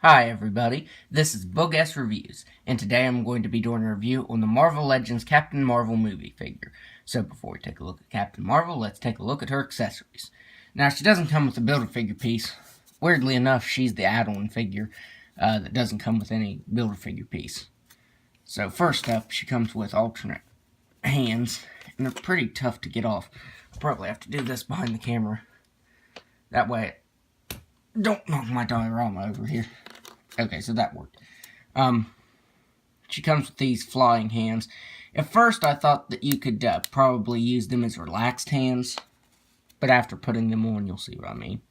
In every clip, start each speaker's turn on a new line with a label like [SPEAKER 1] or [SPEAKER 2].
[SPEAKER 1] Hi everybody, this is Bogus Reviews, and today I'm going to be doing a review on the Marvel Legends Captain Marvel movie figure. So before we take a look at Captain Marvel, let's take a look at her accessories. Now, she doesn't come with a Build-A-Figure piece. Weirdly enough, she's the add-on figure that doesn't come with any Build-A-Figure piece. So first up, she comes with alternate hands, and they're pretty tough to get off. I'll probably have to do this behind the camera. That way, don't knock my diorama over here. Okay, so that worked. She comes with these flying hands. At first, I thought that you could probably use them as relaxed hands, but after putting them on, you'll see what I mean.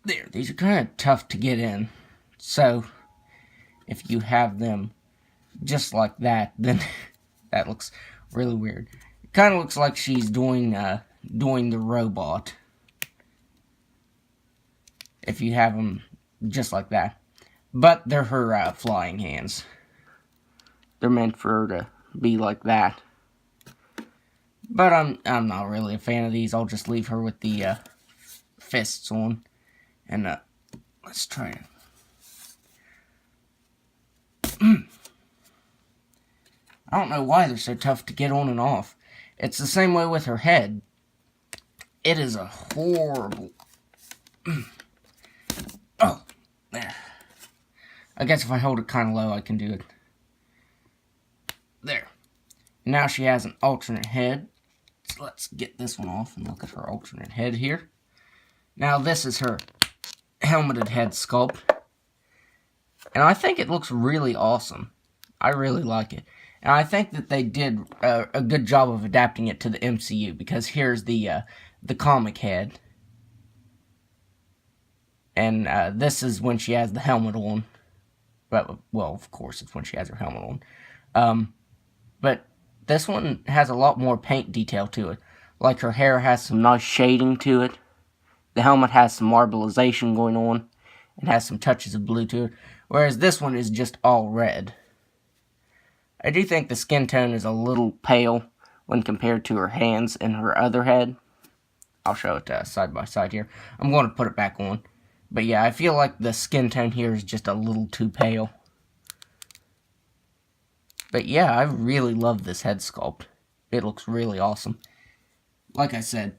[SPEAKER 1] There, these are kind of tough to get in, so if you have them just like that, then that looks really weird. It kind of looks like she's doing the robot. If you have them just like that. But they're her flying hands. They're meant for her to be like that. But I'm not really a fan of these. I'll just leave her with the fists on. And let's try it. I don't know why they're so tough to get on and off. It's the same way with her head. It is a horrible... Oh, there. I guess if I hold it kind of low, I can do it. There. Now she has an alternate head. So let's get this one off and look at her alternate head here. Now this is her helmeted head sculpt. And I think it looks really awesome. I really like it. And I think that they did a good job of adapting it to the MCU. Because here's the comic head. And this is when she has the helmet on. But, well, of course, it's when she has her helmet on. But this one has a lot more paint detail to it. Like her hair has some nice shading to it. The helmet has some marbleization going on. It has some touches of blue to it. Whereas this one is just all red. I do think the skin tone is a little pale when compared to her hands and her other head. I'll show it side by side here. I'm going to put it back on. But yeah, I feel like the skin tone here is just a little too pale. But yeah, I really love this head sculpt. It looks really awesome. Like I said,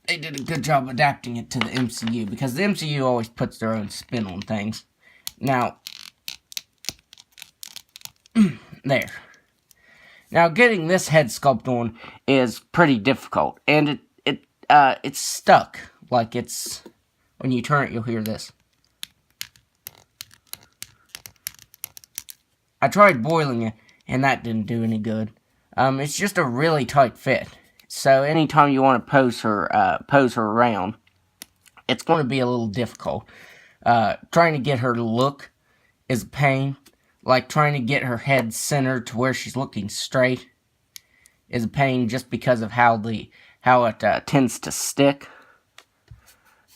[SPEAKER 1] they did a good job adapting it to the MCU. Because the MCU always puts their own spin on things. Now, there. Now, getting this head sculpt on is pretty difficult. And it's stuck. Like it's... When you turn it, you'll hear this. I tried boiling it, and that didn't do any good. It's just a really tight fit. So anytime you want to pose her around, it's going to be a little difficult. Trying to get her to look is a pain. Like trying to get her head centered to where she's looking straight is a pain just because of how it tends to stick.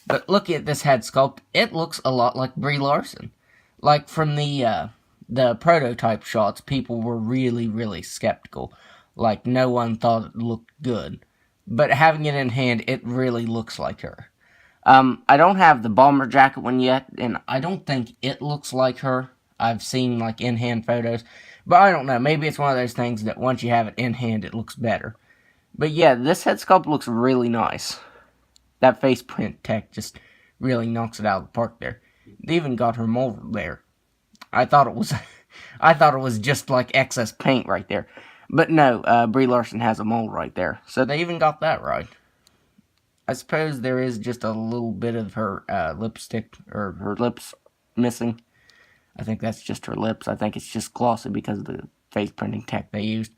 [SPEAKER 1] But looking at this head sculpt, it looks a lot like Brie Larson. Like from the prototype shots, people were really, really skeptical. Like no one thought it looked good. But having it in hand, it really looks like her. I don't have the bomber jacket one yet, and I don't think it looks like her. I've seen like in-hand photos. But I don't know, maybe it's one of those things that once you have it in hand, it looks better. But yeah, this head sculpt looks really nice. That face print tech just really knocks it out of the park there. They even got her mold there. I thought it was just like excess paint right there. But no, Brie Larson has a mold right there. So they even got that right. I suppose there is just a little bit of her lipstick, or her lips missing. I think that's just her lips. I think it's just glossy because of the face printing tech they used.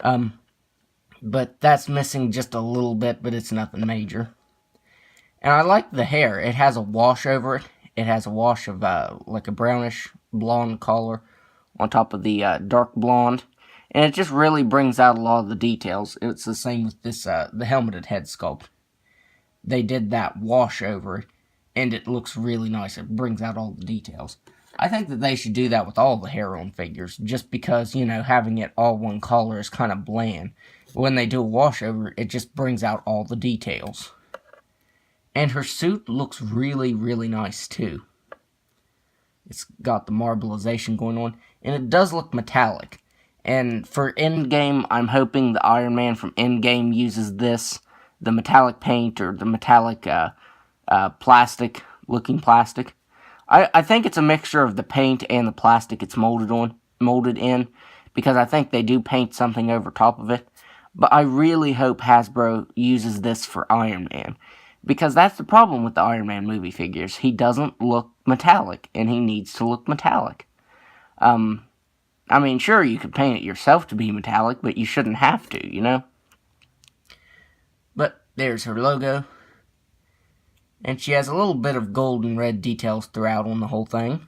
[SPEAKER 1] But that's missing just a little bit, but it's nothing major. And I like the hair. It has a wash over it. It has a wash of like a brownish blonde color on top of the dark blonde. And it just really brings out a lot of the details. It's the same with this the helmeted head sculpt. They did that wash over it, and it looks really nice. It brings out all the details. I think that they should do that with all the hair on figures, just because, you know, having it all one color is kind of bland. When they do a wash over it, it just brings out all the details. And her suit looks really, really nice, too. It's got the marbleization going on, and it does look metallic. And for Endgame, I'm hoping the Iron Man from Endgame uses this, the metallic paint, or the metallic plastic, looking plastic. I think it's a mixture of the paint and the plastic it's molded in, because I think they do paint something over top of it. But I really hope Hasbro uses this for Iron Man, because that's the problem with the Iron Man movie figures. He doesn't look metallic, and he needs to look metallic. I mean, sure, you could paint it yourself to be metallic, but you shouldn't have to, you know? But there's her logo. And she has a little bit of gold and red details throughout on the whole thing.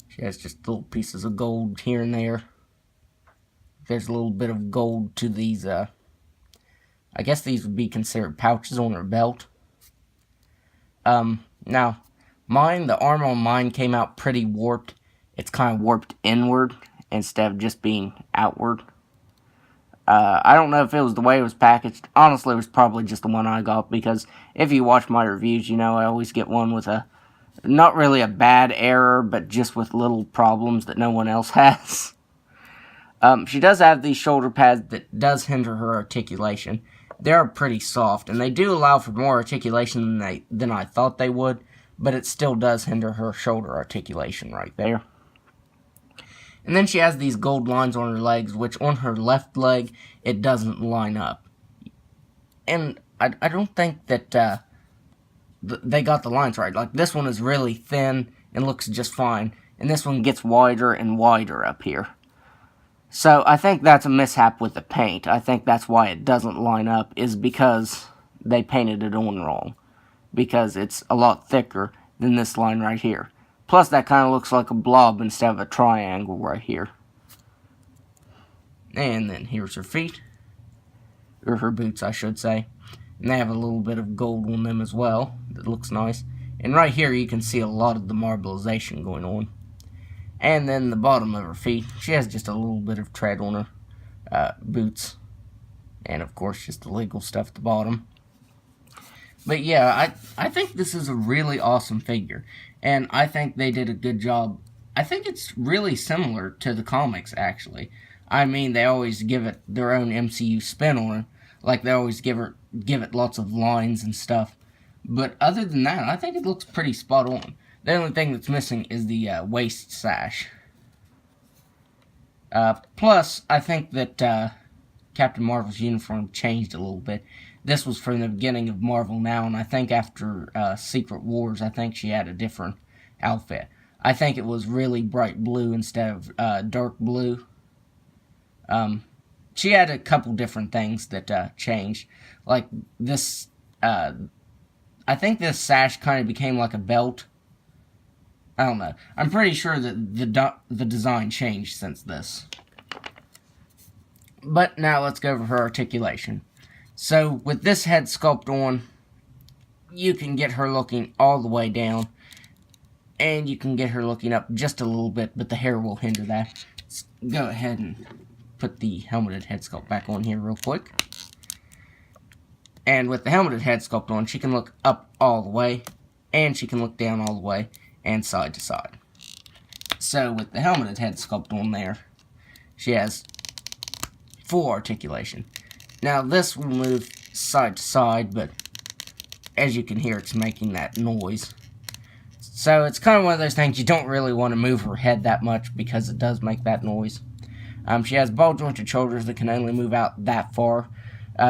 [SPEAKER 1] She has just little pieces of gold here and there. There's a little bit of gold to these, I guess these would be considered pouches on her belt. Now, the arm on mine came out pretty warped. It's kind of warped inward instead of just being outward. I don't know if it was the way it was packaged. Honestly, it was probably just the one I got, because if you watch my reviews, you know I always get one with not really a bad error, but just with little problems that no one else has. She does have these shoulder pads that does hinder her articulation. They're pretty soft, and they do allow for more articulation than I thought they would, but it still does hinder her shoulder articulation right there. And then she has these gold lines on her legs, which on her left leg, it doesn't line up. And I don't think that they got the lines right. Like, this one is really thin and looks just fine, and this one gets wider and wider up here. So I think that's a mishap with the paint. I think that's why it doesn't line up, is because they painted it on wrong. Because it's a lot thicker than this line right here. Plus, that kind of looks like a blob instead of a triangle right here. And then here's her feet. Or her boots, I should say. And they have a little bit of gold on them as well. That looks nice. And right here, you can see a lot of the marbleization going on. And then the bottom of her feet, she has just a little bit of tread on her boots. And, of course, just the legal stuff at the bottom. But yeah, I think this is a really awesome figure. And I think they did a good job. I think it's really similar to the comics, actually. I mean, they always give it their own MCU spin on it. Like, they always give it lots of lines and stuff. But other than that, I think it looks pretty spot on. The only thing that's missing is the waist sash. Plus, I think that Captain Marvel's uniform changed a little bit. This was from the beginning of Marvel Now, and I think after Secret Wars, I think she had a different outfit. I think it was really bright blue instead of dark blue. She had a couple different things that changed. Like this, I think this sash kind of became like a belt. I don't know. I'm pretty sure that the design changed since this. But now let's go over her articulation. So, with this head sculpt on, you can get her looking all the way down. And you can get her looking up just a little bit, but the hair will hinder that. Let's go ahead and put the helmeted head sculpt back on here real quick. And with the helmeted head sculpt on, she can look up all the way, and she can look down all the way, and side to side. So, with the helmeted head sculpt on there, she has full articulation. Now, this will move side to side, but as you can hear, it's making that noise. So, it's kind of one of those things you don't really want to move her head that much because it does make that noise. She has ball-jointed shoulders that can only move out that far.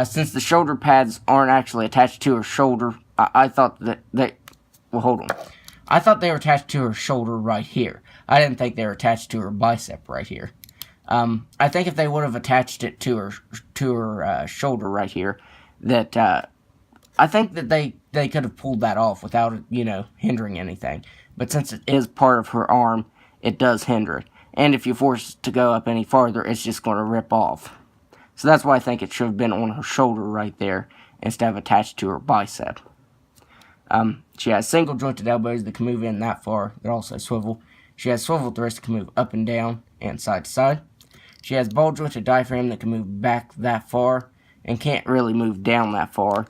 [SPEAKER 1] Since the shoulder pads aren't actually attached to her shoulder, I thought that well, hold on. I thought they were attached to her shoulder right here. I didn't think they were attached to her bicep right here. I think if they would have attached it to her shoulder right here, that I think that they could have pulled that off without it, hindering anything. But since it is part of her arm, it does hinder it. And if you force it to go up any farther, it's just going to rip off. So that's why I think it should have been on her shoulder right there instead of attached to her bicep. She has single jointed elbows that can move in that far. They also swivel. She has swivel wrists that can move up and down and side to side. She has ball jointed diaphragm that can move back that far and can't really move down that far.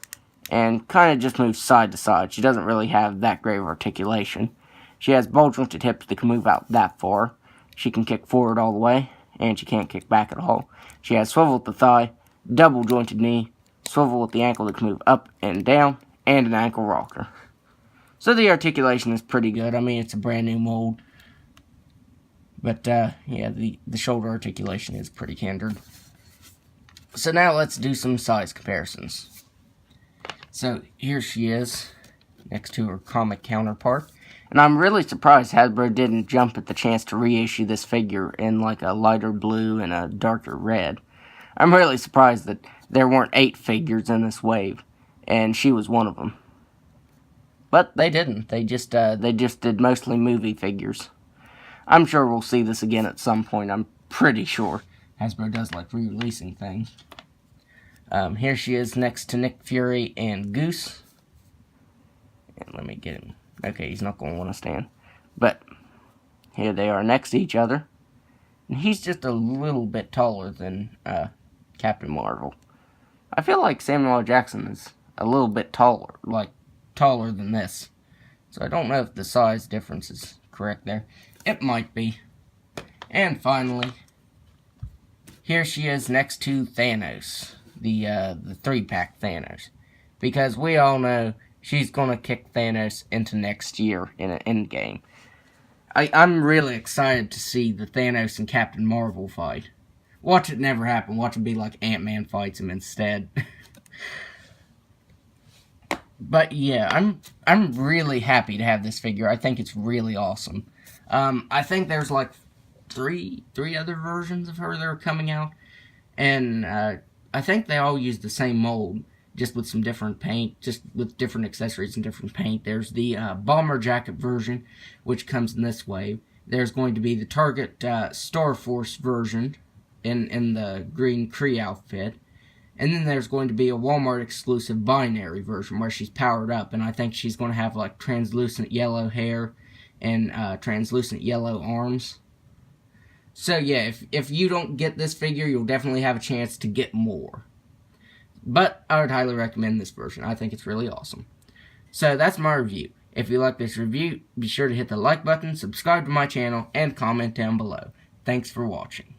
[SPEAKER 1] and kind of just moves side to side. She doesn't really have that great of articulation. She has ball-jointed hips that can move out that far. She can kick forward all the way, and she can't kick back at all. She has swivel at the thigh, double-jointed knee, swivel at the ankle that can move up and down, and an ankle rocker. So the articulation is pretty good. I mean, it's a brand new mold. But, yeah, the shoulder articulation is pretty hindered. So now let's do some size comparisons. So here she is, next to her comic counterpart. And I'm really surprised Hasbro didn't jump at the chance to reissue this figure in like a lighter blue and a darker red. I'm really surprised that there weren't 8 figures in this wave, and she was one of them. But they didn't. They just did mostly movie figures. I'm sure we'll see this again at some point. I'm pretty sure Hasbro does like re-releasing things. Here she is next to Nick Fury and Goose. And let me get him. Okay, he's not going to want to stand. But here they are next to each other. And he's just a little bit taller than Captain Marvel. I feel like Samuel L. Jackson is a little bit taller, like taller than this. So I don't know if the size difference is correct there. It might be. And finally, here she is next to Thanos, the 3-pack Thanos. Because we all know she's going to kick Thanos into next year in an Endgame. I'm really excited to see the Thanos and Captain Marvel fight. Watch it never happen. Watch it be like Ant-Man fights him instead. But yeah, I'm really happy to have this figure. I think it's really awesome. I think there's like three other versions of her that are coming out. And I think they all use the same mold, just with some different paint, just with different accessories and different paint. There's the bomber jacket version, which comes in this wave. There's going to be the Target Star Force version in the green Kree outfit. And then there's going to be a Walmart exclusive binary version where she's powered up, and I think she's going to have like translucent yellow hair and translucent yellow arms. So yeah, if you don't get this figure, you'll definitely have a chance to get more. But I would highly recommend this version. I think it's really awesome. So that's my review. If you like this review, be sure to hit the like button, subscribe to my channel, and comment down below. Thanks for watching.